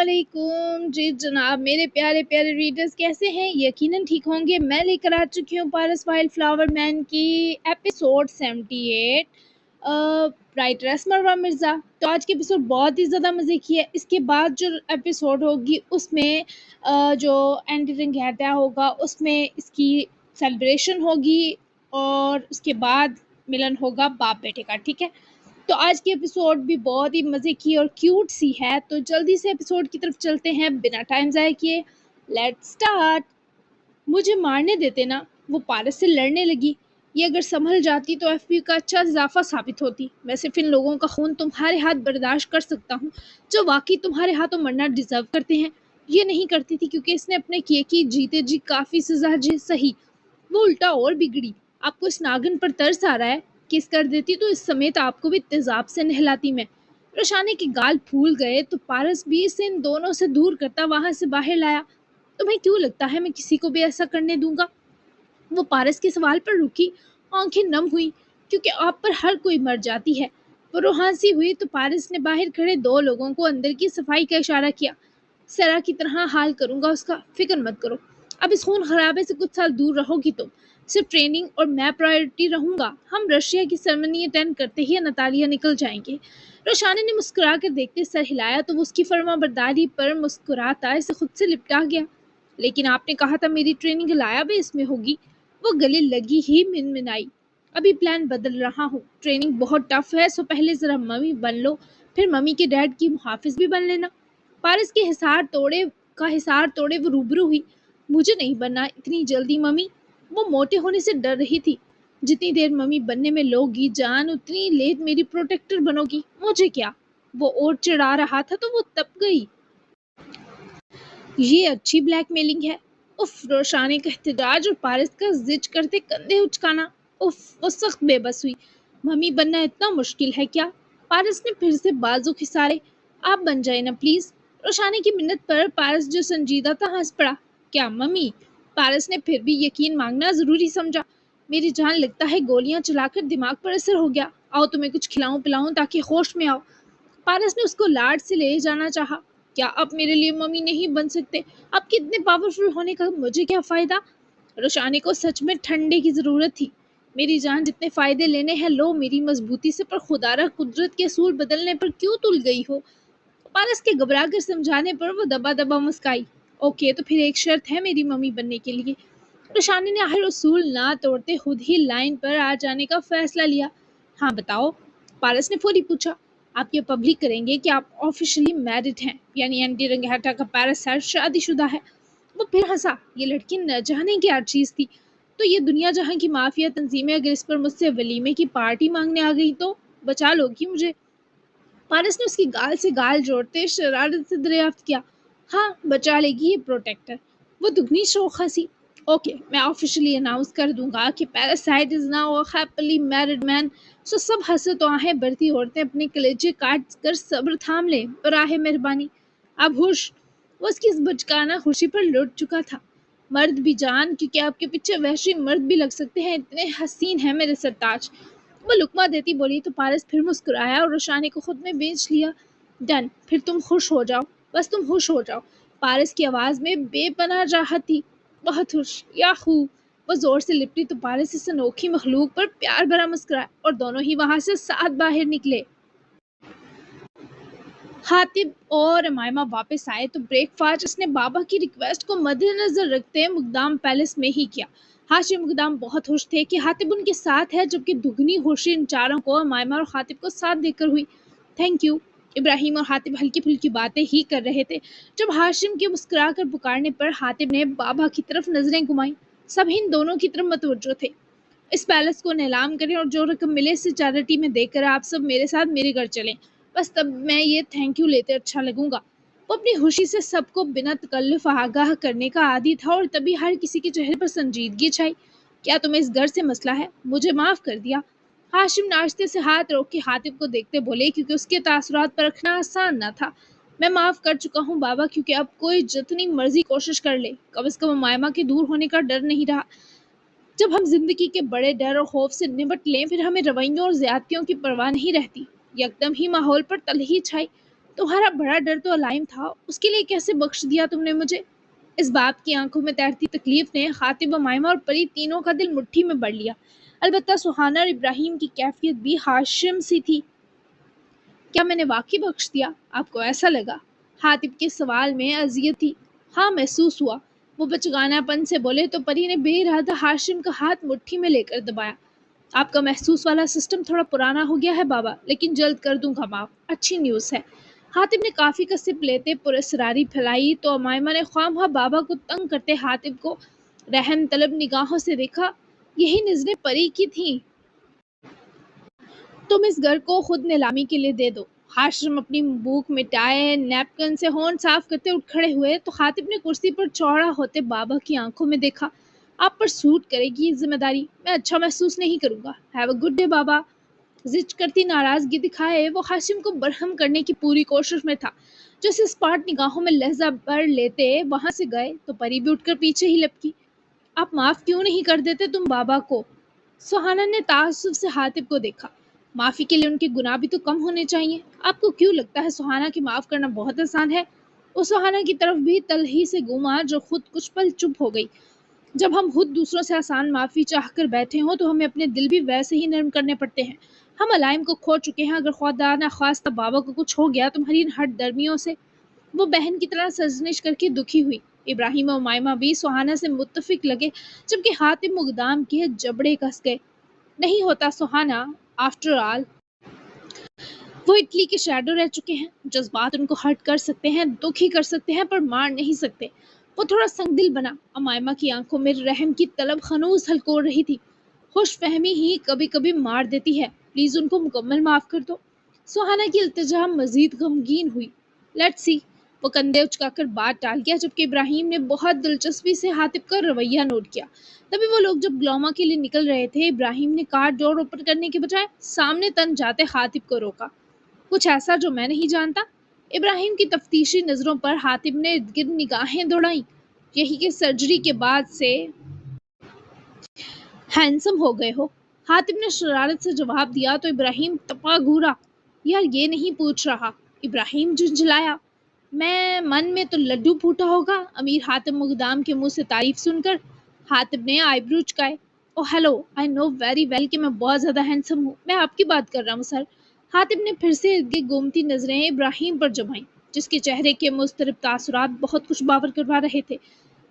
अस्सलामुअलैकुम जी जनाब, मेरे प्यारे प्यारे रीडर्स कैसे हैं? यकीनन ठीक होंगे। मैं लेकर आ चुकी हूँ पारस वाइल्ड फ्लावर मैन की एपिसोड 78, राइटर असमरवा मिर्ज़ा। तो आज की एपिसोड बहुत ही ज़्यादा मज़े की है। इसके बाद जो एपिसोड होगी उसमें जो एंडी रंगहत्या होगा उसमें इसकी सेलिब्रेशन होगी और उसके बाद मिलन होगा बाप बेटे का। ठीक है, तो आज की एपिसोड भी बहुत ही मज़े की और क्यूट सी है। तो जल्दी से एपिसोड की तरफ चलते हैं बिना टाइम ज़ाया किए। Let's start. मुझे मारने देते ना, वो पारस से लड़ने लगी। ये अगर संभल जाती तो एफबी का अच्छा इजाफा साबित होती। मैं सिर्फ इन लोगों का खून तुम्हारे हाथ बर्दाश्त कर सकता हूँ जो वाकई तुम्हारे हाथों मरना डिजर्व करते हैं। ये नहीं करती थी क्योंकि इसने अपने किए की जीते जी काफ़ी सजा जी सही, वो उल्टा और बिगड़ी। आपको इस नागिन पर तरस आ रहा है? किस कर देती तो इस समेत आपको भी तेजाब से नहलाती मैं। रोशानी के गाल फूल गए तो पारस भी इसे इन दोनों से दूर करता वहां से बाहर लाया। तुम्हें क्यों लगता है मैं किसी को भी ऐसा करने दूंगा? वो पारस के सवाल पर रुकी, आंखें नम हुई, क्योंकि आप पर हर कोई मर जाती है। वो रोहांसी हुई तो पारस ने बाहर खड़े दो लोगों को अंदर की सफाई का इशारा किया। सरा की तरह हाल करूंगा उसका, फिक्र मत करो। अब इस खून खराबे से कुछ साल दूर रहोगी तुम। सिर्फ ट्रेनिंग और मैं प्रायोरिटी रहूंगा। हम रशिया की सेरेमनी अटेंड करते ही नतालिया निकल जाएंगे। रोशानी ने मुस्कुरा कर देखते सर हिलाया तो वो उसकी फर्मा बरदारी पर मुस्कुराता इसे खुद से लिपटा गया। लेकिन आपने कहा था मेरी ट्रेनिंग लाया भी इसमें होगी। वो गले लगी ही मिनमिनाई। अभी प्लान बदल रहा हूँ। ट्रेनिंग बहुत टफ है, सो पहले जरा मम्मी बन लो, फिर मम्मी के डैड की मुहाफिज भी बन लेना। पारस के हिसार तोड़े वो रूबरू हुई। मुझे नहीं बनना इतनी जल्दी मम्मी। वो मोटे होने से डर रही थी। जितनी देर मम्मी बनने में लोगी जान उतनी लेट मेरी प्रोटेक्टर बनोगी। मुझे क्या? वो और चिढ़ा रहा था तो वो तप गई। ये अच्छी ब्लैकमेलिंग है। उफ, रोशानी का एहतजाज और पारस का जिद करते कंधे उचकाना। उफ, वो सख्त बेबस हुई। मम्मी बनना इतना मुश्किल है क्या? पारस ने फिर से बाजू खिसारे। आप बन जाए ना प्लीज। रोशानी की मिन्नत पर पारस जो संजीदा था हंस पड़ा। क्या मम्मी? पारस ने फिर भी यकीन मांगना जरूरी समझा। मेरी जान, लगता है गोलियां चलाकर दिमाग पर असर हो गया। आओ तुम्हें कुछ खिलाऊं पिलाऊं ताकि होश में आओ। पारस ने उसको लाड से ले जाना चाहा। क्या आप मेरे लिए मम्मी नहीं बन सकते? आपके इतने पावरफुल होने का मुझे क्या फायदा? रोशानी को सच में ठंडे की जरूरत थी। मेरी जान, जितने फायदे लेने हैं लो मेरी मजबूती से, पर खुदारा कुदरत के असूल बदलने पर क्यों तुल गई हो? पारस के घबरा कर समझाने पर वो दबा दबा मुस्काई। ओके, तो फिर एक शर्त है मेरी मम्मी बनने के लिए। रोशानी ने आखिर उसूल ना तोड़ते खुद ही लाइन पर आ जाने का फैसला लिया। हाँ बताओ, पारस ने फौरी पूछा। आप ये पब्लिक करेंगे कि आप ऑफिशियली मैरिड हैं, यानी एंटी रंगहटा का पैरासाइट शादीशुदा है? वो फिर हंसा। ये लड़की न जाने क्या चीज थी। तो ये दुनिया जहां की माफिया तंजीमें अगर इस पर मुझसे वलीमे की पार्टी मांगने आ गई तो बचा लोगी मुझे? पारस ने उसकी गाल से गाल जोड़ते शरारत से दरियाफ्त किया। हाँ, बचा लेगी ये प्रोटेक्टर। वो दुगनी शौक हंसी। ओके, मैं ऑफिशियली अनाउंस कर दूंगा कि parasite is now a happily married man. सो सब हंसे तो आहें भरती औरतें अपने कलेजे काट कर सब्र थाम लें और आहे मेहरबानी। अब हुश। वो उसकी इस बचकाना खुशी पर लुट चुका था। मर्द भी जान, क्योंकि आपके पीछे वहशी मर्द भी लग सकते हैं, इतने हसीन है मेरे सरताज। वो लुकमा देती बोली तो पारस फिर मुस्कुराया और रोशानी को खुद में बेच लिया। डन, फिर तुम खुश हो जाओ, बस तुम खुश हो जाओ। पारस की आवाज में बेपनाह राहत थी। बहुत खुश, याहू। वो जोर से लिपटी तो पारस इस अनोखी मखलूक पर प्यार भरा मुस्कुराया और दोनों ही वहां से साथ बाहर निकले। हातिब और अमायमा वापस आए तो ब्रेकफास्ट उसने बाबा की रिक्वेस्ट को मद्देनजर रखते मुकदाम पैलेस में ही किया। हाशिम मुकदाम बहुत खुश थे कि हातिब उनके साथ है, जबकि दुगनी खुशी इन चारों को अमायमा और हातिब को साथ देकर हुई। Thank you. इब्राहिम और हातिब हल्की फुल्की बातें ही कर रहे थे जब हाशिम के मुस्कुरा कर पुकारने पर हातिब ने बाबा की तरफ नजरें घुमाई। सब इन दोनों की तरफ मतवज्जो थे। इस पैलेस को नीलाम करें और जो रकम मिले से चैरिटी में देकर आप सब मेरे साथ मेरे घर चलें। बस तब मैं ये थैंक यू लेते अच्छा लगूंगा। वो अपनी खुशी से सबको बिना तकल्लुफ आगाह करने का आदी था और तभी हर किसी के चेहरे पर संजीदगी छाई। क्या तुम्हें इस घर से मसला है? मुझे माफ कर दिया। हाशिम नाश्ते से हाथ रोक के हातिब को देखते बोले, क्योंकि उसके तासुरात पर रखना आसान न था। मैं माफ कर चुका हूँ बाबा, क्योंकि अब कोई जितनी मर्जी कोशिश कर ले, कम से कम मायमा के दूर होने का डर नहीं रहा। जब हम जिंदगी के बड़े डर और खौफ से निपट लें, फिर हमें रवैयों और ज्यादतियों की परवाह नहीं रहती। यकदम ही माहौल पर तलही छाई। تمہارا بڑا ڈر تو علائم تھا، اس کے لیے کیسے بخش دیا تم نے مجھے؟ اس باپ کی آنکھوں میں تیرتی تکلیف نے خاطب، امائمہ اور پری تینوں کا دل مٹھی میں بڑھ لیا۔ البتہ سہانا اور ابراہیم کی کیفیت بھی ہاشم سی تھی۔ کیا میں نے واقعی بخش دیا؟ آپ کو ایسا لگا؟ حاتب کے سوال میں اذیت تھی۔ ہاں، محسوس ہوا، وہ بچگانہ پن سے بولے تو پری نے بے ارادہ ہاشم کا ہاتھ مٹھی میں لے کر دبایا۔ آپ کا محسوس والا سسٹم تھوڑا پرانا ہو گیا ہے بابا، لیکن جلد کر دوں گا معاف۔ اچھی نیوز ہے۔ حاتب نے کافی کا سپ لیتے پراسراری پھیلائی تو امائمہ نے خواہ بابا کو تنگ کرتے حاتب کو رحم طلب نگاہوں سے دیکھا۔ یہی نظریں پری کی تھیں۔ تم اس گھر کو خود نیلامی کے لیے دے دو۔ ہاشم اپنی بھوک مٹائے نیپکن سے ہونٹ صاف کرتے اٹھ کھڑے ہوئے تو خاطب نے کرسی پر چوڑا ہوتے بابا کی آنکھوں میں دیکھا۔ آپ پر سوٹ کرے گی یہ ذمہ داری، میں اچھا محسوس نہیں کروں گا۔ ہیو اے گڈ ڈے بابا۔ زج کرتی ناراضگی دکھائے وہ ہاشم کو برہم کرنے کی پوری کوشش میں تھا۔ جیسے اسپاٹ نگاہوں میں لہجہ بھر لیتے وہاں سے گئے تو پری بھی اٹھ کر پیچھے ہی لپکی۔ آپ معاف کیوں نہیں کر دیتے تم بابا کو؟ سہانا نے تعصب سے حاتب کو دیکھا۔ معافی کے لیے ان کے گناہ بھی تو کم ہونے چاہیے۔ آپ کو کیوں لگتا ہے سہانا کی معاف کرنا بہت آسان ہے؟ وہ سہانا کی طرف بھی تلخی سے گھوما جو خود کچھ پل چپ ہو گئی۔ جب ہم خود دوسروں سے آسان معافی چاہ کر بیٹھے ہوں تو ہمیں اپنے دل بھی ویسے ہی نرم کرنے پڑتے ہیں۔ ہم علائم کو کھو چکے ہیں، اگر خدا نخواستہ بابا کو کچھ ہو گیا تمہاری ان ہٹ درمیوں سے۔ وہ بہن کی طرح سرزنش کر کے دکھی ہوئی۔ ابراہیم و امائمہ بھی سہانا سے متفق لگے جبکہ حاتم مقدام کے جبڑے کس گئے۔ نہیں ہوتا سہانا، آفٹر آل وہ اٹلی کے شیڈو رہ چکے ہیں۔ جذبات ان کو ہرٹ کر سکتے ہیں، دکھی کر سکتے ہیں، پر مار نہیں سکتے۔ وہ تھوڑا سنگ دل بنا۔ امائمہ کی آنکھوں میں رحم کی طلب خنوس ہلکور رہی تھی۔ خوش فہمی ہی کبھی کبھی مار دیتی ہے، پلیز ان کو مکمل معاف کر دو۔ سہانا کی التجا مزید غمگین ہوئی۔ Let see. وہ کندھے اچکا کر بات ٹال گیا جبکہ ابراہیم نے بہت دلچسپی سے حاتب کا رویہ نوٹ کیا۔ تبھی وہ لوگ جب گلوما کے لیے نکل رہے تھے ابراہیم نے کار ڈور اوپن کرنے کے بجائے سامنے تن جاتے حاتب کو روکا۔ کچھ ایسا جو میں نہیں جانتا؟ ابراہیم کی تفتیشی نظروں پر حاتب نے ارد گرد نگاہیں دوڑائیں۔ یہی کہ سرجری کے بعد سے ہینڈسم ہو گئے ہو۔ حاتب نے شرارت سے جواب دیا تو ابراہیم تپا گھورا۔ یار یہ نہیں پوچھ رہا۔ ابراہیم جھنجھلایا۔ میں من میں تو لڈو پھوٹا ہوگا امیر حاتم مقدام کے منہ سے تعریف سن کر۔ حاتب نے آئی برو چکائے۔ او ہیلو، آئی نو ویری ویل کہ میں بہت زیادہ ہینڈسم ہوں، میں آپ کی بات کر رہا ہوں سر۔ حاتب نے پھر سے ارد گرد گھومتی نظریں ابراہیم پر جمائیں جس کے چہرے کے مضطرب تاثرات بہت کچھ باور کروا رہے تھے۔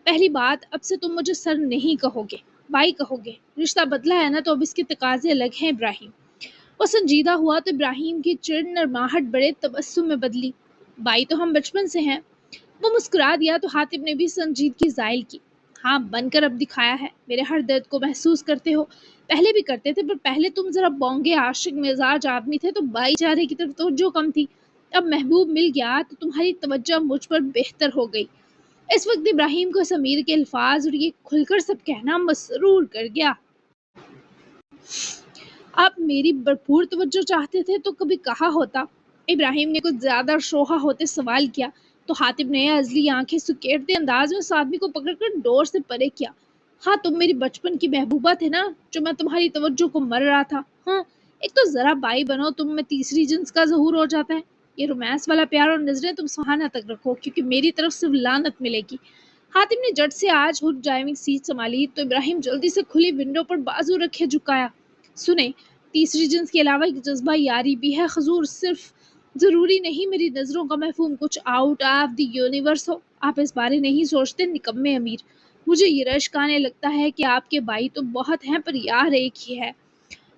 پہلی بات، اب سے تم مجھے سر نہیں کہو گے، بھائی کہو گے۔ رشتہ بدلا ہے نا تو اب اس کے تقاضے الگ ہیں ابراہیم۔ وہ سنجیدہ ہوا تو ابراہیم کی چڑ نرماہٹ بڑے تبسم میں بدلی۔ بھائی تو ہم بچپن سے ہیں۔ وہ مسکرا دیا تو حاتب نے بھی سنجیدگی زائل کی۔ ہاں، بن کر اب دکھایا ہے، میرے ہر درد کو محسوس کرتے ہو۔ پہلے بھی کرتے تھے، پر پہلے تم ذرا بونگے عاشق مزاج آدمی تھے تو بھائی چارے کی طرف توجہ کم تھی۔ اب محبوب مل گیا تو تمہاری توجہ مجھ پر بہتر ہو گئی۔ اس وقت ابراہیم کو اس امیر کے الفاظ اور یہ کھل کر سب کہنا مسرور کر گیا۔ آپ میری بھرپور توجہ چاہتے تھے تو کبھی کہا ہوتا۔ ابراہیم نے کچھ زیادہ شوخا ہوتے سوال کیا تو حاتب نے ازلی آنکھیں سکیڑتے انداز میں اس آدمی کو پکڑ کر ڈور سے پرے کیا۔ ہاں، تم میری بچپن کی محبوبہ تھے نا، جو میں تمہاری توجہ کو مر رہا تھا۔ ہاں، ایک تو ذرا بائی بنو، تم میں تیسری جنس کا ظہور ہو جاتا ہے۔ یہ رومانس والا پیار اور نظریں تم سہانا تک رکھو کیونکہ میری طرف سے لعنت ملے گی۔ حاتب نے جٹ سے آج ہڈ ڈرائیونگ سیٹ سنبھالی تو ابراہیم جلدی سے کھلی ونڈو پر بازو رکھے جھکایا۔ سنیں، تیسری جنس کے علاوہ ایک جذبہ یاری بھی ہے حضور، صرف ضروری نہیں میری نظروں کا مفہوم کچھ آؤٹ آف دی یونیورس ہو۔ آپ اس بارے نہیں سوچتے نکمے امیر۔ مجھے یہ رشک آنے لگتا ہے کہ آپ کے بھائی تو بہت ہیں پر یار ایک ہی ہے۔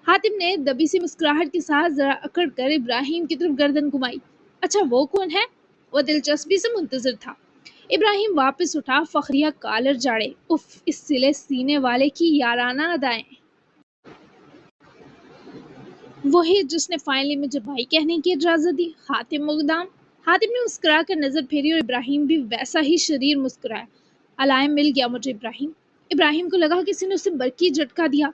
حاتم نے دبی سی مسکراہٹ کے ساتھ ذرا اکڑ کر ابراہیم کی طرف گردن گھمائی۔ اچھا وہ کون ہے؟ وہ دلچسپی سے منتظر تھا۔ ابراہیم واپس اٹھا، فخریہ کالر جاڑے۔ اف، اس سلے سینے والے کی یارانہ ادائیں۔ وہی جس نے فائنلی مجھے بھائی کہنے کی اجازت دی، حاتم مقدام۔ حاتم نے مسکرا کر نظر پھیری اور ابراہیم بھی ویسا ہی شریر مسکرایا۔ علائم مل گیا مجھے ابراہیم۔ ابراہیم کو لگا کسی نے اسے برقی جھٹکا دیا۔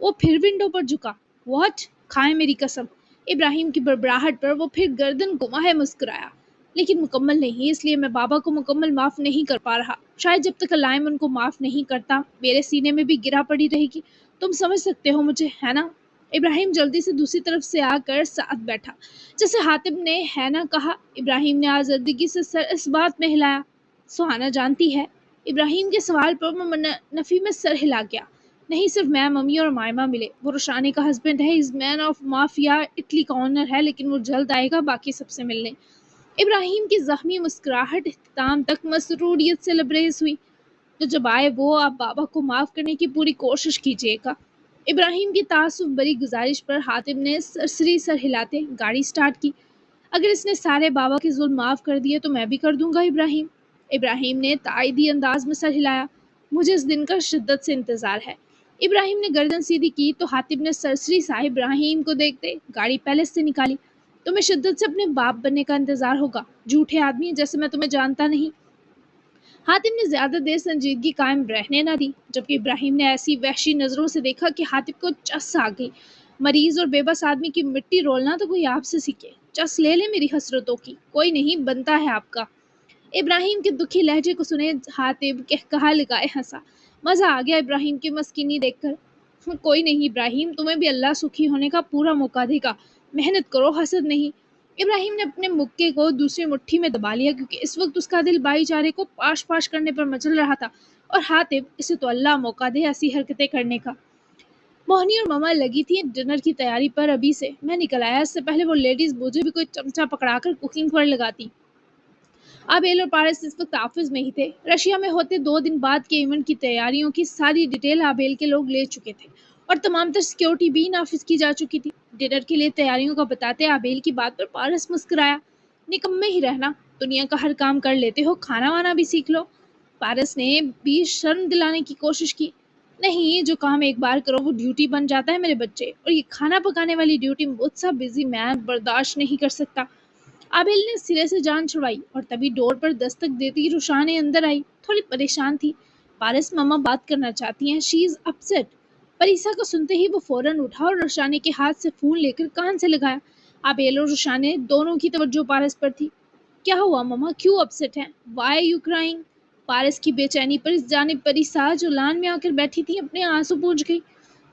وہ پھر ونڈو پر جھکا۔ واٹ؟ کھائے میری قسم۔ ابراہیم کی بڑبڑاہٹ پر وہ پھر گردن گھمائے مسکرایا۔ لیکن مکمل نہیں، اس لیے میں بابا کو مکمل معاف نہیں کر پا رہا۔ شاید جب تک علائم ان کو معاف نہیں کرتا میرے سینے میں بھی گرا پڑی رہے گی۔ تم سمجھ سکتے ہو مجھے، ہے نا؟ ابراہیم جلدی سے دوسری طرف سے آ کر ساتھ بیٹھا، جیسے حاتم نے ہے نہ کہا۔ ابراہیم نے آزردگی سے سر اس بات میں ہلایا۔ سہانا جانتی ہے؟ ابراہیم کے سوال پر وہ نفی میں سر ہلا گیا۔ نہیں، صرف میں، ممی اور مائمہ ملے۔ وہ روشانی کا ہسبینڈ ہے، از مین آف مافیا، اٹلی کا آنر ہے، لیکن وہ جلد آئے گا باقی سب سے ملنے۔ ابراہیم کی زخمی مسکراہٹ اختتام تک مسروریت سے لبریز ہوئی۔ تو جب آئے وہ، آپ بابا کو معاف کرنے کی پوری کوشش کیجیے گا۔ ابراہیم کی تعصب بری گزارش پر حاتم نے سرسری سر ہلاتے گاڑی سٹارٹ کی۔ اگر اس نے سارے بابا کے ظلم معاف کر دیے تو میں بھی کر دوں گا ابراہیم۔ ابراہیم نے تائیدی انداز میں سر ہلایا۔ مجھے اس دن کا شدت سے انتظار ہے۔ ابراہیم نے گردن سیدھی کی تو حاتم نے سرسری صاحب ابراہیم کو دیکھتے گاڑی پیلس سے نکالی۔ تمہیں شدت سے اپنے باپ بننے کا انتظار ہوگا، جھوٹے آدمی، جیسے میں تمہیں جانتا نہیں۔ حاتم نے زیادہ دیر سنجیدگی قائم رہنے نہ دی، جبکہ ابراہیم نے ایسی وحشی نظروں سے دیکھا کہ حاتم کو چس آ گئی۔ مریض اور بے بس آدمی کی مٹی رولنا تو کوئی آپ سے سیکھے۔ چس لے لے میری حسرتوں کی، کوئی نہیں بنتا ہے آپ کا۔ ابراہیم کے دکھی لہجے کو سنے حاتم کہا لگائے ہنسا۔ مزہ آ گیا ابراہیم کی مسکینی دیکھ کر۔ کوئی نہیں ابراہیم، تمہیں بھی اللہ سکھی ہونے کا پورا موقع دے گا، محنت کرو، حسد نہیں۔ ابراہیم نے اپنے مکے کو دوسری مٹھی میں دبا لیا، کیونکہ اس وقت اس کا دل بھائی چارے کو پاش پاش کرنے پر مچل رہا تھا، اور حاتم، اسے تو اللہ موقع دے ایسی حرکتیں کرنے کا۔ موہنی اور ماما لگی تھی ڈنر کی تیاری پر ابھی سے۔ میں نکل آیا، اس سے پہلے وہ لیڈیز مجھے بھی کوئی چمچہ پکڑا کر کوکنگ پر لگاتی۔ آبیل اور پارس اس وقت آفس میں ہی تھے۔ رشیا میں ہوتے 2 دن بعد کے ایونٹ کی تیاریوں کی ساری ڈیٹیل آبیل کے لوگ لے چکے تھے، اور تمام تر سیکیورٹی بھی نافذ کی جا چکی تھی۔ ڈنر کے لیے تیاریوں کا بتاتے آبیل کی بات پر پارس مسکرایا۔ نکمے ہی رہنا، دنیا کا ہر کام کر لیتے ہو، کھانا وانا بھی سیکھ لو۔ پارس نے بھی شرم دلانے کی کوشش کی۔ نہیں، جو کام ایک بار کرو وہ ڈیوٹی بن جاتا ہے میرے بچے، اور یہ کھانا پکانے والی ڈیوٹی مجھ سا بزی مین برداشت نہیں کر سکتا۔ آبیل نے سرے سے جان چھڑائی، اور تبھی ڈور پر دستک دیتی روشانے اندر آئی۔ تھوڑی پریشان تھی۔ پارس ماما بات کرنا چاہتی ہیں، شی از اپسیٹ۔ پریسا کو سنتے ہی وہ فوراً اٹھا اور روشانے کے ہاتھ سے فون لے کر کان سے لگایا۔ آبیل اور روشانے دونوں کی توجہ پارس پر تھی۔ کیا ہوا ماما، کیوں اپسیٹ ہیں؟ Why you crying? پارس کی بے چینی پر اس جانب پریسا جو لان میں آ کر بیٹھی تھی اپنے آنسو پوچھ گئی۔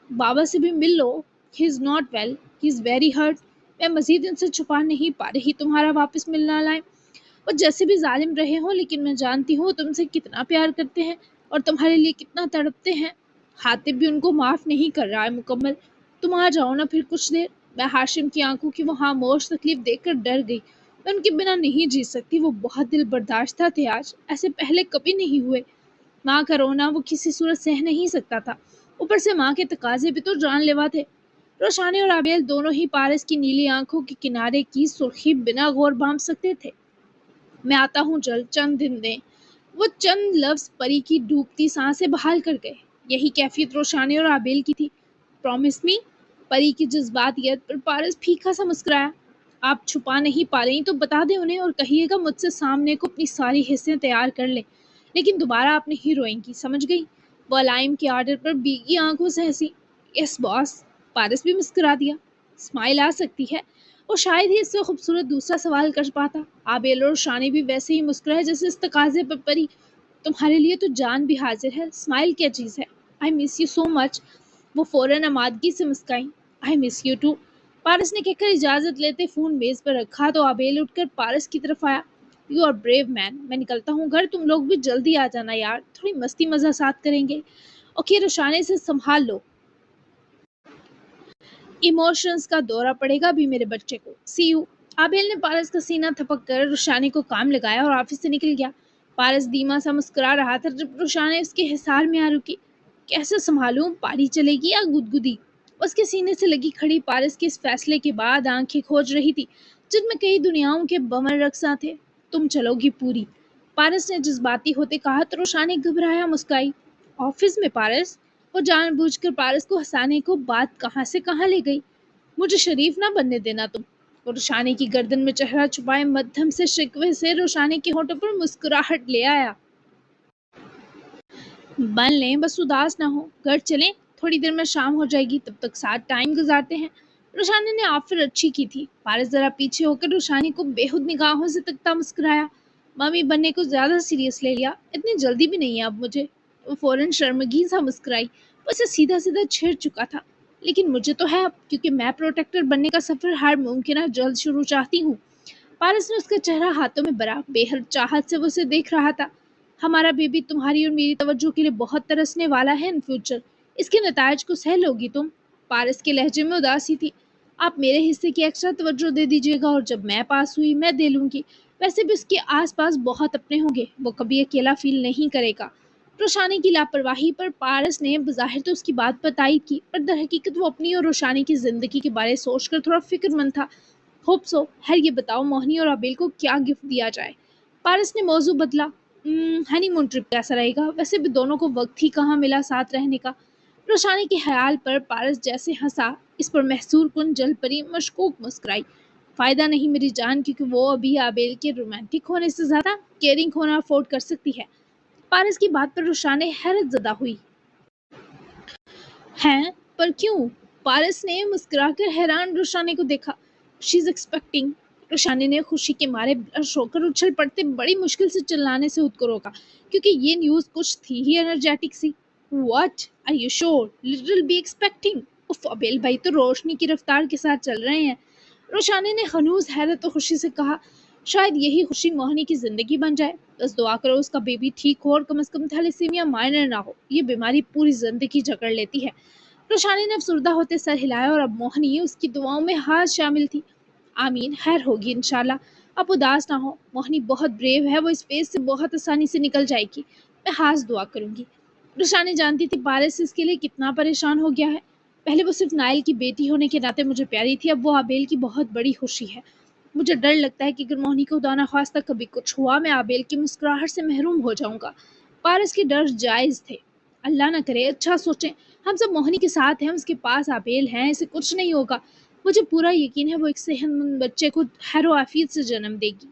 بابا سے بھی مل لو، he is not well, he is very hurt. میں مزید ان سے چھپا نہیں پا رہی تمہارا واپس ملنا لائیں۔ وہ جیسے بھی ظالم رہے ہوں، لیکن میں جانتی ہوں تم سے کتنا پیار کرتے ہیں اور تمہارے لیے کتنا تڑپتے ہیں۔ حاتم بھی ان کو معاف نہیں کر رہا ہے مکمل۔ تم آ جاؤ نا پھر کچھ دیر۔ میں ہاشم کی آنکھوں کی وہ خاموش تکلیف دیکھ کر ڈر گئی۔ میں ان کے بنا نہیں جی سکتی، وہ بہت دل برداشتہ تھے آج، ایسے پہلے کبھی نہیں ہوئے۔ ماں کا رونا وہ کسی صورت سہ نہیں سکتا تھا، اوپر سے ماں کے تقاضے بھی تو جان لیوا تھے۔ روشانے اور آبیل دونوں ہی پارس کی نیلی آنکھوں کے کنارے کی سرخی بنا غور بھانپ سکتے تھے۔ میں آتا ہوں جلد، چند دن دیں۔ وہ چند لفظ پری کی ڈوبتی سانسیں بحال کر گئے۔ یہی کیفیت روشانے اور آبیل کی تھی۔ پرومس می؟ پری کی جذباتیت پر پارس پھیکا سا مسکرایا۔ آپ چھپا نہیں پا رہی تو بتا دیں انہیں، اور کہیے گا مجھ سے سامنے کو اپنی ساری حصیں تیار کر لیں، لیکن دوبارہ آپ نہیں روئیں گی، سمجھ گئی؟ وہ علائم کے آرڈر پر بیگی آنکھوں سے ہنسی۔ یس باس۔ پارس بھی مسکرا دیا۔ اسمائل آ سکتی ہے۔ وہ شاید ہی اس سے خوبصورت دوسرا سوال کر پاتا۔ آبیل اور شانی بھی ویسے ہی مسکرائے جیسے اس تقاضے پر پری۔ تمہارے لیے تو جان بھی حاضر ہے، اسمائل کیا چیز ہے؟ آئی مس یو سو مچ۔ وہ فوراً آمادگی سے مسکائیں۔ آئی مس یو ٹو۔ پارس نے کہہ کر اجازت لیتے فون میز پر رکھا تو آبیل اٹھ کر پارس کی طرف آیا۔ یو آر بریو مین، میں نکلتا ہوں گھر، تم لوگ بھی جلدی آ جانا یار، تھوڑی مستی مزہ ساتھ کریں گے۔ اوکے، روشانے سے سنبھال لو، ایموشنز کا دورہ پڑے گا بھی میرے بچے کو۔ سی یو۔ آبیل نے پارس کا سینہ تھپک کر روشانے کو کام لگایا اور آفس سے نکل گیا۔ پارس دھیما سا مسکرا رہا تھا جب روشانے اس کے حصار میں آ رکی۔ کیسے سنبھالوں، پاری چلے گی یا گدگدی؟ اس کے سینے سے لگی کھڑی پارس کے اس فیصلے کے بعد آنکھیں کھوج رہی تھی جن میں کئی دنیاؤں کے بمر رقصاں تھے۔ تم چلو گی پوری، پارس نے جذباتی ہوتے کہا تو روشانے گھبرایا مسکائی۔ آفس میں پارس؟ وہ جان بوجھ کر پارس کو ہنسانے کو بات کہاں سے کہاں لے گئی۔ مجھے شریف نہ بننے دینا تم۔ وہ روشانے کی گردن میں چہرہ چھپائے مدھم سے شکوے سے روشانے کے ہونٹوں پر مسکراہٹ لے آیا۔ بن لیں، بس اداس نہ ہو، گھر چلیں، تھوڑی دیر میں شام ہو جائے گی، تب تک ساتھ ٹائم گزارتے ہیں۔ روشانے نے آفر اچھی کی تھی۔ پارس ذرا پیچھے ہو کر روشانے کو بےحد نگاہوں سے تکتا مسکرایا۔ ممی بننے کو زیادہ سیریس لے لیا، اتنی جلدی بھی نہیں ہے اب مجھے۔ وہ فوراً شرمگین سا مسکرائی۔ وہ اسے سیدھا سیدھا چھیڑ چکا تھا، लेकिन मुझे तो है अब, क्योंकि मैं प्रोटेक्टर बनने का सफर हर मुमकिन जल्द शुरू चाहती हूँ। पारस ने उसका चेहरा हाथों में भरा, बेहद चाहत से वो उसे देख रहा था। हमारा बेबी तुम्हारी और मेरी तवज्जो के लिए बहुत तरसने वाला है इन फ्यूचर। इसके नतायज को सह लोगी तुम? पारस के लहजे में उदासी थी। आप मेरे हिस्से की एक्स्ट्रा तवज्जो दे दीजिएगा और जब मैं पास हुई मैं दे लूंगी। वैसे भी उसके आसपास बहुत अपने होंगे, वो कभी अकेला फील नहीं करेगा। रोशानी की लापरवाही पर पारस ने बज़ाहिर तो उसकी बात पर तायद की, पर दरहकीकत वो अपनी और रोशानी की जिंदगी के बारे सोचकर थोड़ा फिक्रमंद था। Hope so. खैर ये बताओ, मोहिनी और आबेल को क्या गिफ्ट दिया जाए? पारस ने मौजू बदला। हनीमून ट्रिप कैसा रहेगा? वैसे भी दोनों को वक्त ही कहाँ मिला साथ रहने का। रोशानी के ख्याल पर पारस जैसे हंसा, इस पर महसूर कुन जल परी मशकूक मुस्कुराई। फायदा नहीं मेरी जान, क्योंकि वो अभी आबेल के रोमांटिक होने से ज्यादा केयरिंग होना अफोर्ड कर सकती है। पारस की बात पर रोशानी हैरत ज़दा हुई। हैं? पर क्यों? पारस ने मुस्कुराकर हैरान रोशानी को देखा। She is expecting. रोशानी ने खुशी के मारे ब्लश होकर उछल पड़ते बड़ी मुश्किल से चिल्लाने से खुद को रोका, क्योंकि ये न्यूज कुछ थी ही एनर्जेटिक सी। What are you sure? Little be expecting? उफ अबेल भाई तो रोशनी की रफ्तार के साथ चल रहे हैं। रोशानी ने हनूज हैरत और खुशी से कहा, शायद यही खुशी मोहिनी की जिंदगी बन जाए। बस दुआ करो उसका बेबी ठीक हो और कम से कम थैलेसीमिया माइनर ना हो। ये बीमारी पूरी जिंदगी जकड़ लेती है। रोशानी ने अफसुर्दा होते सर हिलाया और अब मोहिनी उसकी दुआओं में हाथ शामिल थी। आमीन, खैर होगी इंशाल्लाह। आप उदास ना हो, मोहिनी बहुत ब्रेव है, वो इस फेज से बहुत आसानी से निकल जाएगी। मैं खास दुआ करूंगी। रोशानी जानती थी पारस इसके लिए कितना परेशान हो गया है। पहले वो सिर्फ नाइल की बेटी होने के नाते मुझे प्यारी थी, अब वो आबेल की बहुत बड़ी खुशी है। मुझे डर लगता है कि अगर मोहिनी को खुदा ना ख्वास्ता कभी कुछ हुआ, मैं आबेल की मुस्कुराहट से महरूम हो जाऊंगा। पारस के डर जायज थे। अल्लाह ना करे, अच्छा सोचें। हम सब मोहिनी के साथ हैं, उसके पास आबेल हैं, इसे कुछ नहीं होगा। मुझे पूरा यकीन है वो एक सेहतमंद बच्चे को खैर आफियत से जन्म देगी।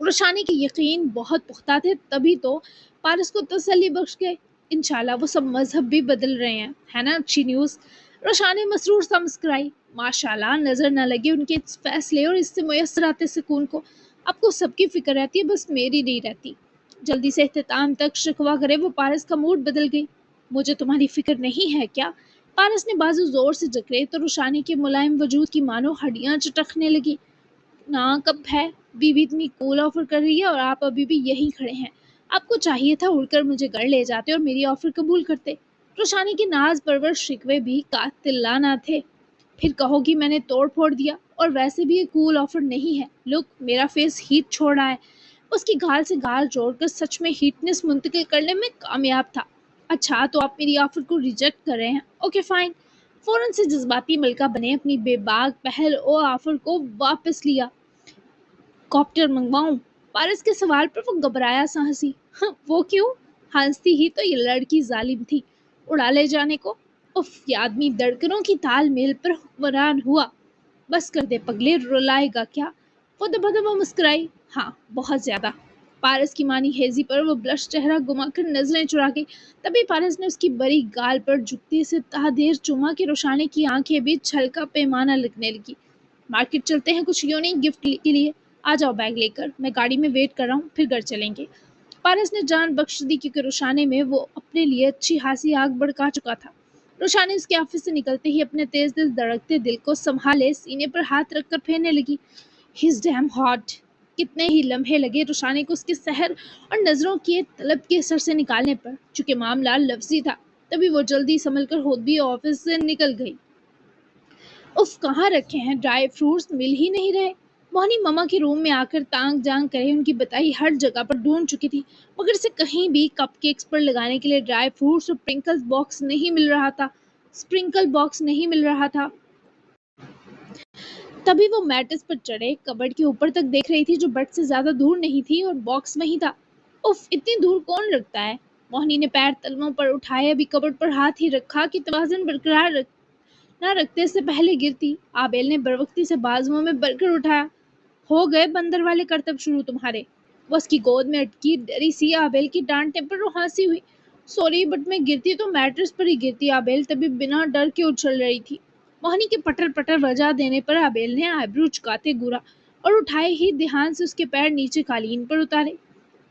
रोशानी के यकीन बहुत पुख्ता थे, तभी तो पारस को तसल्ली बख्श गए। इंशाल्लाह वो सब मजहब भी बदल रहे हैं, है ना? अच्छी न्यूज़। रोशानी मसरूर सा मुस्कुराई। माशाल्लाह, नजर न लगे उनके इस फैसले और इससे मुयसर आते सुकून को। आपको सबकी फिक्र रहती है, बस मेरी नहीं रहती। जल्दी से इख्तिताम तक शिकवा करे वो पारस का मूड बदल गई। मुझे तुम्हारी फिक्र नहीं है क्या? पारस ने बाजू जोर से जकड़े तो रोशानी के मुलायम वजूद की मानो हड्डियां चटकने लगी। ना कब है, बीवी इतनी कूल ऑफर कर रही है और आप अभी भी यहीं खड़े हैं। आपको चाहिए था उड़कर मुझे घर ले जाते और मेरी ऑफर कबूल करते। रोशानी के नाज परवर शिकवे भी कातिलाना थे। फिर कहोगी मैंने तोड़ फोड़ दिया, और वैसे भी ये कूल ऑफर नहीं है। लुक, मेरा फेस हीट छोड़ रहा है। उसकी गाल से गाल जोड़कर सच में हीटनेस मुंतकिल करने में कामयाब था। अच्छा, तो आप मेरी ऑफर को रिजेक्ट कर रहे हैं? Okay fine. फौरन से जज्बाती मलका बने अपनी बेबाक पहल और ऑफर को वापस लिया। कॉप्टर मंगवाऊं? पारस के सवाल पर वो घबराया सा हंसी। हाँ, वो क्यों? हंसती ही तो ये लड़की जालिम थी, उड़ा ले जाने को। उफ, ये आदमी धड़कनों की तालमेल पर हुक्मरान हुआ। बस कर दे पगले, रुलाएगा क्या? वो दबा दबा मुस्कुराई। हाँ, बहुत ज्यादा। पारस की मानी हेजी पर वो ब्लश चेहरा घुमाकर नजरें चुरा गई। तभी पारस ने उसकी बड़ी गाल पर झुकते से तादेर चुमा के रोशानी की आंखें भी छलका पैमाना लगने लगी। मार्केट चलते हैं कुछ यूनिक गिफ्ट के लिए। आ जाओ बैग लेकर, मैं गाड़ी में वेट कर रहा हूँ, फिर घर चलेंगे। पारस ने जान बख्श दी, क्योंकि रोशानी में वो अपने लिए अच्छी खासी आग भड़का चुका था। रोशानी उसके ऑफिस से निकलते ही अपने तेज दिल धड़कते दिल को संभाले सीने पर हाथ रखकर फेरने लगी। He is damn hot. कितने ही लम्हे लगे रोशानी को उसके सहर और नजरों के तलब के असर से निकालने पर, चूंकि मामला लफ्जी था। तभी वो जल्दी संभल कर खुद भी ऑफिस से निकल गई। उफ, कहाँ रखे हैं ड्राई फ्रूट्स, मिल ही नहीं रहे। मोहनी ममा के रूम में आकर तांग जांग करे उनकी बताई हर जगह पर ढूंढ चुकी थी, मगर से कहीं भी कपकेक्स पर लगाने के लिए ड्राई फ्रूट्स और प्रिंकल्स बॉक्स नहीं मिल रहा था। स्प्रिंकल बॉक्स नहीं मिल रहा था। तभी वो मैट्रेस पर चढ़े कबर्ड के ऊपर तक देख रही थी, जो बेड से ज्यादा दूर नहीं थी, और बॉक्स वहीं था। उफ, इतनी दूर कौन रखता है? मोहनी ने पैर तलवों पर उठाए, अभी कबर्ड पर हाथ ही रखा कि तवाज़ुन बरकरार ना रखते से पहले गिरती। आबेल ने बरवक्ती से बाजुओं में बरकर उठाया। हो गए बंदर वाले करतब शुरू तुम्हारे। वो उसकी गोद में अटकी डरी सी आबेल की डांटने पर वो हंसी हुई। सॉरी, बट मैं गिरती तो मैट्रेस पर ही गिरती। आबेल तभी बिना डर के उछल रही थी। मोहनी के पटर पटर वजह देने पर आबेल ने आईब्रो चुकाते घूरा और उठाए ही ध्यान से उसके पैर नीचे कालीन पर उतारे।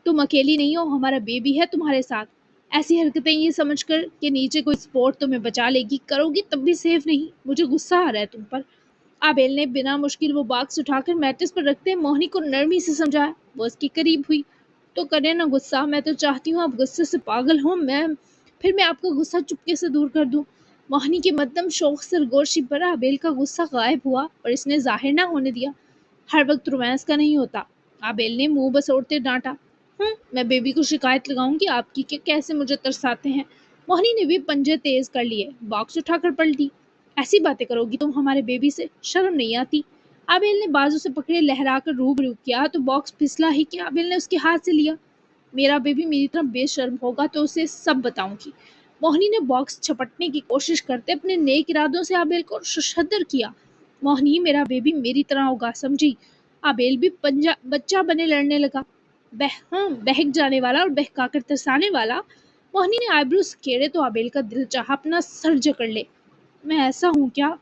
तुम अकेली नहीं हो, हमारा बेबी है तुम्हारे साथ। ऐसी हरकतें ये समझ कर कि नीचे कोई स्पोर्ट तुम्हें बचा लेगी करोगी तब भी सेफ नहीं। मुझे गुस्सा आ रहा है तुम पर। आबेल ने बिना मुश्किल वो बॉक्स उठाकर मैट्रेस पर रखते मोहिनी को नरमी से समझाया। वो उसके करीब हुई। तो करे ना गुस्सा, मैं तो चाहती हूँ आप गुस्से से पागल हो, मैं आपका गुस्सा चुपके से दूर कर दूं। मोहिनी के मद्दम शौक सरगोशी पर आबेल का गुस्सा गायब हुआ और इसने जाहिर ना होने दिया। हर वक्त रोमांस का नहीं होता। आबेल ने मुंह बसोड़ते डांटा। मैं बेबी को शिकायत लगाऊंगी आपकी कि कैसे मुझे तरसाते हैं। मोहिनी ने भी पंजे तेज कर लिए, बॉक्स उठाकर पलटी। ऐसी बातें करोगी तुम हमारे बेबी से, शर्म नहीं आती। आबेल ने बाजू से पकड़े लहराकर रूबरू किया तो बॉक्स फिसला ही कि आबेल ने उसके हाथ से लिया। मेरा बेबी मेरी तरह बेशर्म होगा तो उसे सब बताऊंगी। मोहिनी ने बॉक्स छपटने की कोशिश करते अपने नेक इरादों से आबेल को शशदर किया। मोहिनी, मेरा बेबी मेरी तरह होगा, समझी। आबेल भी बच्चा बने लड़ने लगा। बहक जाने वाला और बहकाकर तरसाने वाला। मोहिनी ने आईब्रोज खेड़े तो आबेल का दिल चाहा अपना सर जकड़ ले। मैं ऐसा हूँ क्या?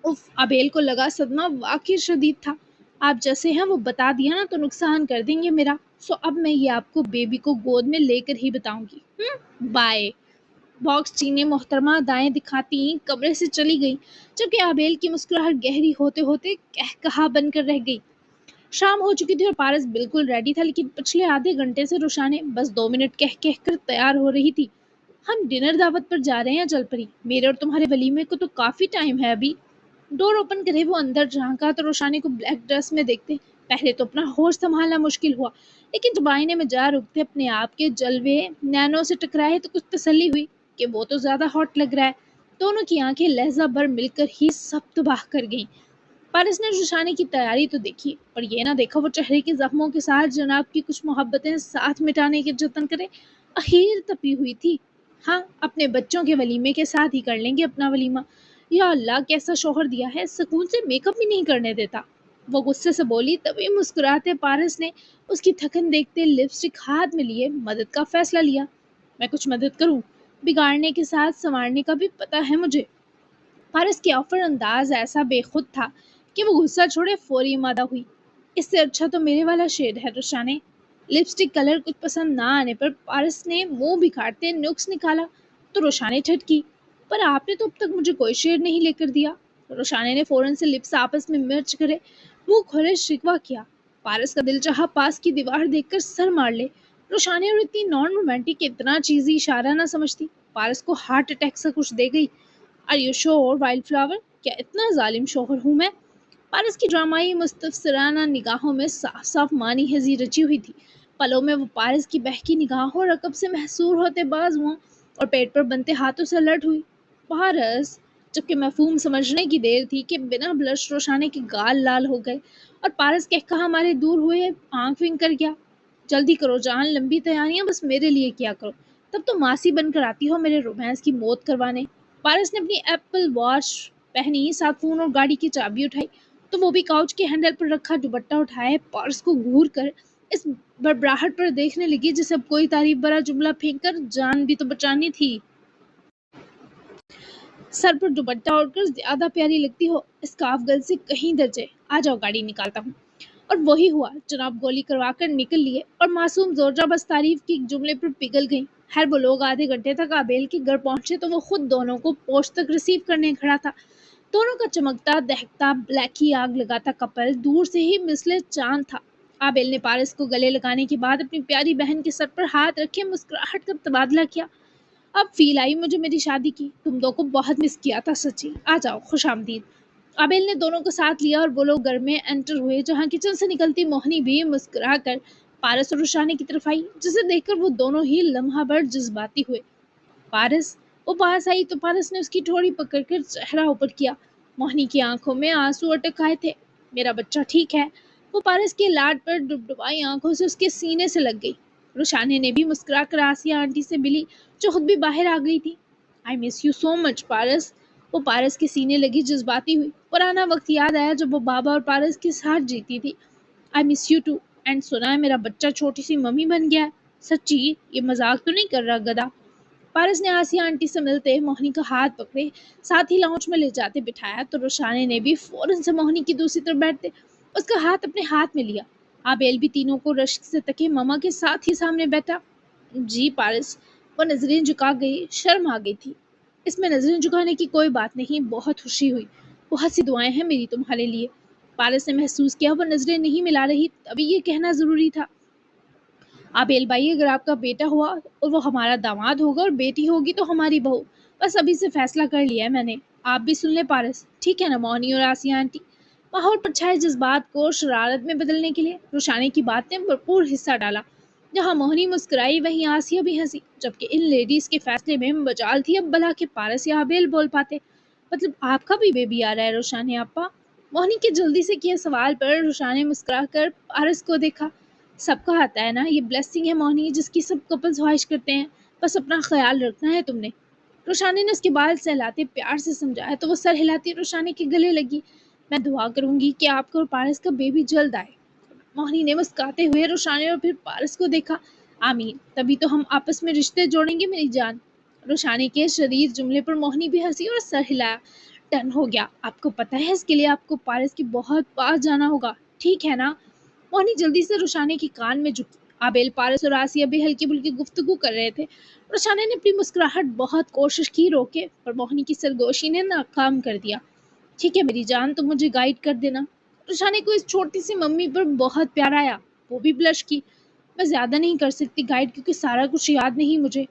उफ! अबेल को लगा सदमा वाकई शदीद था। आप जैसे हैं वो बता दिया ना तो नुकसान कर देंगे मेरा। सो अब मैं ये आपको बेबी को गोद में लेकर ही बताऊंगी। बाय। बॉक्स चीने मोहतरमा दाएं दिखाती कमरे से चली गई, जबकि आबेल की मुस्कुराहट गहरी होते होते कहकहा बनकर रह गई। शाम हो चुकी थी और पारस बिल्कुल रेडी था, लेकिन पिछले आधे घंटे से रुशाने बस 2 मिनट कह कह कर तैयार हो रही थी। हम डिनर दावत पर जा रहे हैं जलपरी, मेरे और तुम्हारे वलीमे को तो काफी टाइम है अभी। डोर ओपन करे वो अंदर झांका तो रोशानी को ब्लैक ड्रेस में देखते पहले तो अपना होश संभालना मुश्किल हुआ, लेकिन जब आईने में जा रुकते अपने आप के जलवे नैनो से टकराए तो कुछ तसल्ली हुई कि वो तो ज्यादा हॉट लग रहा है। दोनों की आंखें लहजा भर मिलकर ही सब तबाह कर गईं। पारस ने रुशाने की तैयारी तो देखी, पर यह ना देखा वो चेहरे के जख्मों के साथ जनाब की कुछ मोहब्बतें साथ मिटाने के जतन करे। अखीर तपी हुई थी। हाँ, अपने बच्चों के वलीमे के साथ ही कर लेंगे अपना वलीमा। या अल्लाह, कैसा शौहर दिया है, सुकून से मेकअप भी नहीं करने देता। वो गुस्से से बोली, तभी मुस्कुराते पारस ने उसकी थकन देखते लिपस्टिक हाथ में लिए मदद का फैसला लिया। मैं कुछ मदद करूं? बिगाड़ने के साथ संवारने का भी पता है मुझे। पारस की ऑफर अंदाज ऐसा बेखुद था कि वो गुस्सा छोड़े फौरी मादा हुई। इससे अच्छा तो मेरे वाला शेड है रुशाने। लिपस्टिक कलर कुछ पसंद ना आने पर पारस ने मुंह बिखारते नुक्स निकाला तो रोशाने ठटकी। पर आपने तो अब तक मुझे कोई शेड नहीं लेकर दिया। रोशाने ने फौरन से लिप्स आपस में मिर्च करे मुंह खोले शिकवा किया। पारस का दिल चाहा पास की दीवार देखकर सर मार ले। रोशाने और इतनी नॉन रोमांटिक इतना चीजी इशारा ना समझती, पारस को हार्ट अटैक से कुछ दे गई। Are you sure wildflower? क्या इतना जालिम शौहर हूँ मैं? पारस की ड्रामाई मुस्तफसराना निगाहों में साफ साफ मानी हजी रची हुई थी। पलों में वो पारस की बहकी निगाहों रकब से महसूर होते बाजुओं और पेट पर बनते हाथों से अलर्ट हुई। पारस! जबकि मफहूम समझने की देर थी कि बिना ब्लश रोशाने के गाल लाल हो गए और पारस कह कहा हमारे दूर हुए आंख विंग कर गया। जल्दी करो जान, लंबी तैयारियां बस मेरे लिए किया करो, तब तो मासी बनकर आती हो मेरे रोमांस की मौत करवाने। पारस ने अपनी एप्पल वॉच पहनी, साथ फोन और गाड़ी की चाबी उठाई तो वो भी काउच के हैंडल पर रखा दुपट्टा उठाए पारस को घूर कर इस बड़बड़ाहट पर देखने लगी जैसे अब कोई तारीफ भरा जुमला फेंक कर जान भी तो बचानी थी। सर पर दुपट्टा ओढ़कर ज्यादा प्यारी लगती हो, स्कार्फ गल से कहीं दर्जे। आ जाओ गाड़ी निकालता हूँ। और वही हुआ, जनाब गोली करवाकर निकल लिए और मासूम जोरजा बस तारीफ के एक जुमले पर पिघल गई। खैर वो लोग आधे घंटे तक आबेल के घर पहुंचे तो वो खुद दोनों को पोस्ट तक रिसीव करने खड़ा था। दोनों का चमकता दहकता ब्लैक ही आग लगाता कपल दूर से ही मिसले चांद था। आबेल ने पारस को गले लगाने के बाद अपनी प्यारी बहन के सर पर हाथ रखे मुस्कुराहट का तबादला किया। अब फील आई मुझे मेरी शादी की, तुम दो को बहुत मिस किया था सच्ची। आ जाओ, खुश आमदीद। आबेल ने दोनों को साथ लिया और वो लोग घर में एंटर हुए, जहाँ किचन से निकलती मोहिनी भी मुस्कुरा कर पारस और रुशाने की तरफ आई, जिसे देखकर वो दोनों ही लम्हा भर जज्बाती हुए। पारस! वो पास आई तो पारस ने उसकी ठोड़ी पकड़कर चेहरा ऊपर किया। मोहिनी की आंखों में आंसू अटक आए थे। मेरा बच्चा ठीक है। वो पारस के लाड पर डुबडुबाई आंखों से उसके सीने से लग गई। रुशाने ने भी मुस्कुराकर आसिया आंटी से मिली, जो खुद भी बाहर आ गई थी। I miss you so much Paras. वो पारस के सीने लगी जज्बाती हुई। पुराना वक्त याद आया जब वो बाबा और पारस के साथ जीती थी। I miss you too. And सुना है मेरा बच्चा छोटी सी मम्मी बन गया है। सच्ची? ये मजाक तो नहीं कर रहा गधा? पारस ने आसिया आंटी से मिलते मोहिनी का हाथ पकड़े, साथ ही लाउंज में ले जाते बिठाया तो रुशाने ने भी फौरन से मोहिनी की दूसरी तरफ बैठते उसका हाथ अपने हाथ में लिया। आबेल भी तीनों को रश्क से तके मामा के साथ ही सामने बैठा। जी पारस, وہ نظریں جھکا گئی، شرم آ گئی تھی۔ اس میں نظریں جھکانے کی کوئی بات نہیں، بہت خوشی ہوئی، بہت سی دعائیں ہیں میری تمہارے لیے۔ پارس نے محسوس کیا وہ نظریں نہیں ملا رہی، ابھی یہ کہنا ضروری تھا، آبیل بھائی اگر آپ کا بیٹا ہوا اور وہ ہمارا داماد ہوگا اور بیٹی ہوگی تو ہماری بہو، بس ابھی سے فیصلہ کر لیا ہے میں نے۔ آپ بھی سن لیں پارس، ٹھیک ہے نا موہنی اور آسیہ آنٹی؟ ماحول پر چھائے جذبات کو شرارت میں بدلنے کے لیے روشانی کی بات نے بھرپور حصہ ڈالا۔ جہاں موہنی مسکرائی وہیں آسیہ بھی ہنسی، جبکہ ان لیڈیز کے فیصلے میں مجال تھی اب بلا کہ پارس یا آبیل بول پاتے۔ مطلب آپ کا بھی بیبی آ رہا ہے روشانی آپا؟ موہنی کے جلدی سے کیے سوال پر روشانی مسکرا کر پارس کو دیکھا۔ سب کا آتا ہے نا، یہ بلیسنگ ہے موہنی جس کی سب کپل خواہش کرتے ہیں، بس اپنا خیال رکھنا ہے تم نے۔ روشانی نے اس کے بال سہلاتے پیار سے سمجھایا تو وہ سر ہلاتی روشانی کے گلے لگی۔ میں دعا کروں گی کہ آپ کو اور پارس کا بیبی جلد آئے۔ موہنی نے مسکراتے ہوئے روشانی اور پھر پارس کو دیکھا۔ آمین، تبھی تو ہم آپس میں رشتے جوڑیں گے میری جان۔ روشانی کے شدید جملے پر موہنی بھی ہنسی اور سر ہلایا۔ ڈن ہو گیا، آپ کو پتہ ہے اس کے لیے آپ کو پارس کے بہت پاس جانا ہوگا، ٹھیک ہے نا؟ موہنی جلدی سے روشانی کے کان میں جھکی۔ آبیل، پارس اور آسیہ بھی ہلکی پھلکی گفتگو کر رہے تھے۔ روشانی نے اپنی مسکراہٹ بہت کوشش کی روکے، پر موہنی کی سرگوشی نے ناکام کر دیا۔ ٹھیک ہے میری جان، تم مجھے گائیڈ کر دینا۔ روشانی کو اس چھوٹی سی ممی پر بہت پیار آیا، وہ بھی بلش کی۔ میں زیادہ نہیں کر سکتی گائیڈ کیونکہ سارا کچھ یاد نہیں مجھے۔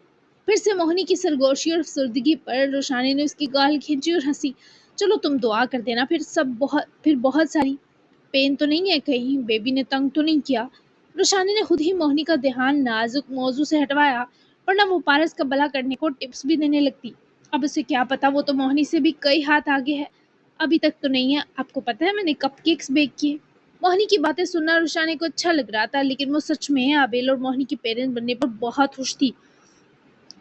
پھر سے موہنی کی سرگوشی اور افسردگی پر روشانی نے اس کی گال کھینچی اور ہنسی۔ چلو تم دعا کر دینا، پھر بہت ساری۔ پین تو نہیں ہے کہیں؟ بیبی نے تنگ تو نہیں کیا؟ روشانی نے خود ہی موہنی کا دھیان نازک موضوع سے ہٹوایا، ورنہ وہ پارس کا بھلا کرنے کو ٹپس بھی دینے لگتی۔ اب اسے کیا پتا، وہ تو موہنی سے بھی کئی ہاتھ آگے ہے۔ ابھی تک تو نہیں ہے، آپ کو پتہ ہے میں نے کپ کیکس بیک کیے۔ موہنی کی باتیں سننا روشانی کو اچھا لگ رہا تھا، لیکن وہ سچ میں آبیل اور موہنی کی پیرنٹ بننے پر بہت خوش تھی۔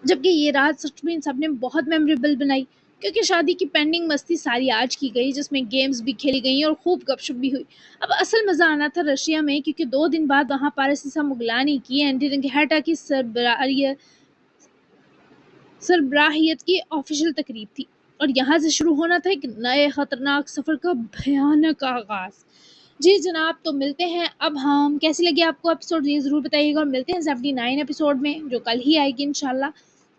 جبکہ یہ رات سچ میں ان سب نے بہت میموریبل بنائی، کیونکہ شادی کی پینڈنگ مستی ساری آج کی گئی، جس میں گیمز بھی کھیلی گئیں اور خوب گپ شپ بھی ہوئی۔ اب اصل مزہ آنا تھا رشیا میں، کیونکہ 2 دن بعد وہاں پارس نسا مغلانی کی اینڈی رنگہیٹا کی سربراہیت کی آفیشل تقریب تھی، اور یہاں سے شروع ہونا تھا ایک نئے خطرناک سفر کا بھیانک آغاز۔ جی جناب، تو ملتے ہیں اب ہم، کیسی لگی آپ کو ایپیسوڈ یہ ضرور بتائیے گا، اور ملتے ہیں 79 ایپیسوڈ میں جو کل ہی آئے گی انشاءاللہ۔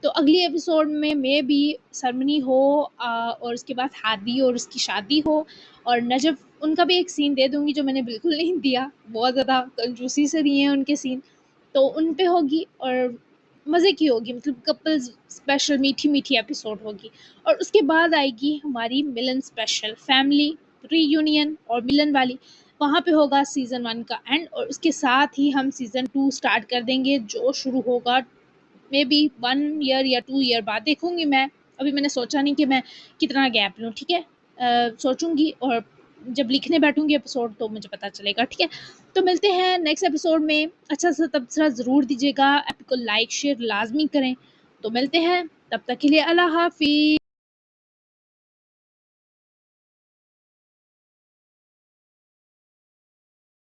تو اگلی ایپیسوڈ میں بھی سرمنی ہو، اور اس کے بعد ہادی اور اس کی شادی ہو، اور نجف ان کا بھی ایک سین دے دوں گی جو میں نے بالکل نہیں دیا، بہت زیادہ کنجوسی سے دیے ہیں ان کے سین، تو ان پہ ہوگی اور مزے کی ہوگی، مطلب کپلز اسپیشل میٹھی میٹھی ایپیسوڈ ہوگی۔ اور اس کے بعد آئے گی ہماری ملن اسپیشل، فیملی ری یونین اور ملن والی، وہاں پہ ہوگا سیزن 1 کا اینڈ، اور اس کے ساتھ ہی ہم سیزن 2 سٹارٹ کر دیں گے جو شروع ہوگا مے بی 1 ایئر یا 2 ایئر بعد، دیکھوں گی میں، ابھی میں نے سوچا نہیں کہ میں کتنا گیپ لوں، ٹھیک ہے؟ سوچوں گی، اور جب لکھنے بیٹھوں گی ایپیسوڈ تو مجھے پتہ چلے گا، ٹھیک ہے؟ تو ملتے ہیں نیکسٹ ایپیسوڈ میں، اچھا سا تبصرہ ضرور دیجیے گا، ایپ کو لائک شیئر لازمی کریں، تو ملتے ہیں، تب تک کے لیے اللہ حافظ۔